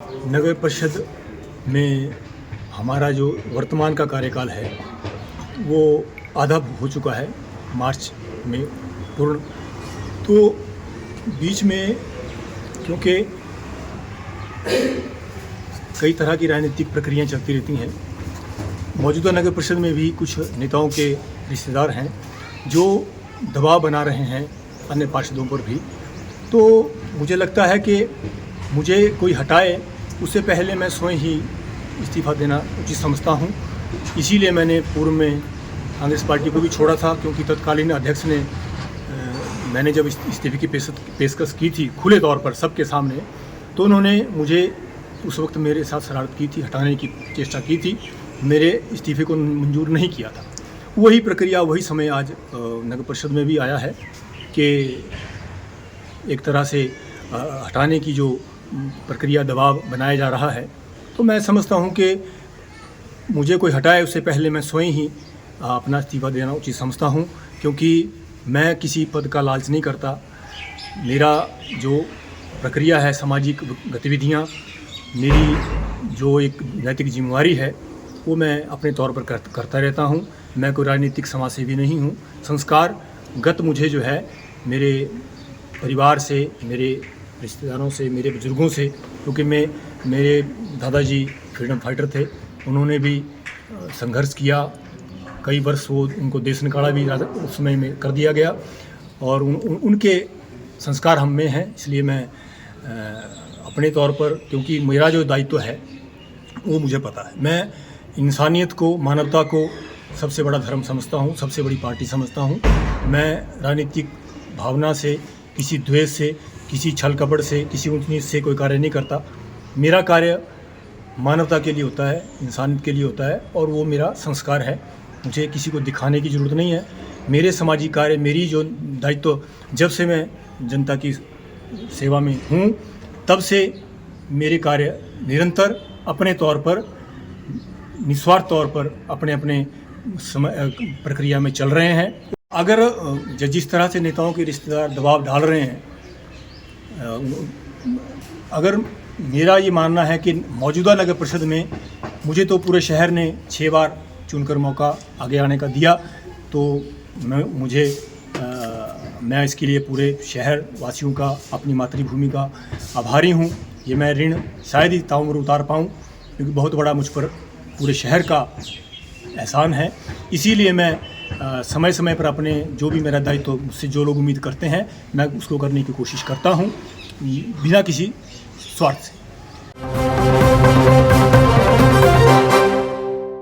नगर परिषद में हमारा जो वर्तमान का कार्यकाल है वो आधा हो चुका है, मार्च में पूर्ण। तो बीच में क्योंकि कई तरह की राजनीतिक प्रक्रियाएं चलती रहती हैं, मौजूदा नगर परिषद में भी कुछ नेताओं के रिश्तेदार हैं जो दबाव बना रहे हैं अन्य पार्षदों पर भी। तो मुझे लगता है कि मुझे कोई हटाए उससे पहले मैं स्वयं ही इस्तीफ़ा देना उचित समझता हूं। इसीलिए मैंने पूर्व में कांग्रेस पार्टी को भी छोड़ा था, क्योंकि तत्कालीन अध्यक्ष ने मैंने जब इस्तीफे की पेशकश की थी खुले तौर पर सबके सामने, तो उन्होंने मुझे उस वक्त मेरे साथ शरारत की थी, हटाने की चेष्टा की थी, मेरे इस्तीफे को मंजूर नहीं किया था। वही प्रक्रिया, वही समय आज नगर परिषद में भी आया है कि एक तरह से हटाने की जो प्रक्रिया, दबाव बनाया जा रहा है। तो मैं समझता हूं कि मुझे कोई हटाए उससे पहले मैं स्वयं ही अपना इस्तीफा देना उचित समझता हूं, क्योंकि मैं किसी पद का लालच नहीं करता। मेरा जो प्रक्रिया है, सामाजिक गतिविधियां, मेरी जो एक नैतिक जिम्मेवारी है वो मैं अपने तौर पर करता रहता हूं। मैं कोई राजनीतिक समाजसेवी नहीं हूं। संस्कारगत मुझे जो है मेरे परिवार से, मेरे रिश्तेदारों से, मेरे बुजुर्गों से, क्योंकि मेरे दादाजी फ्रीडम फाइटर थे, उन्होंने भी संघर्ष किया कई वर्ष, वो उनको देश निकाला भी उस समय में कर दिया गया, और उनके संस्कार हम में हैं। इसलिए मैं अपने तौर पर, क्योंकि मेरा जो दायित्व है वो मुझे पता है, मैं इंसानियत को, मानवता को सबसे बड़ा धर्म समझता हूँ, सबसे बड़ी पार्टी समझता हूँ। मैं राजनीतिक भावना से, किसी द्वेष से, किसी छल कपट से, किसी ऊंच नीच से कोई कार्य नहीं करता। मेरा कार्य मानवता के लिए होता है, इंसानियत के लिए होता है, और वो मेरा संस्कार है। मुझे किसी को दिखाने की ज़रूरत नहीं है। मेरे सामाजिक कार्य, मेरी जो दायित्व, जब से मैं जनता की सेवा में हूँ तब से मेरे कार्य निरंतर अपने तौर पर, निस्वार्थ तौर पर अपने अपने प्रक्रिया में चल रहे हैं। अगर जिस तरह से नेताओं के रिश्तेदार दबाव डाल रहे हैं, अगर मेरा ये मानना है कि मौजूदा नगर परिषद में मुझे तो पूरे शहर ने 6 बार चुनकर मौका आगे आने का दिया, तो मैं इसके लिए पूरे शहर वासियों का, अपनी मातृभूमि का आभारी हूँ। ये मैं ऋण शायद ही ताउम्र उतार पाऊँ, क्योंकि बहुत बड़ा मुझ पर पूरे शहर का एहसान है। इसीलिए मैं समय समय पर अपने जो भी मेरा दायित्व, मुझसे जो लोग उम्मीद करते हैं, मैं उसको करने की कोशिश करता हूँ, बिना किसी स्वार्थ से।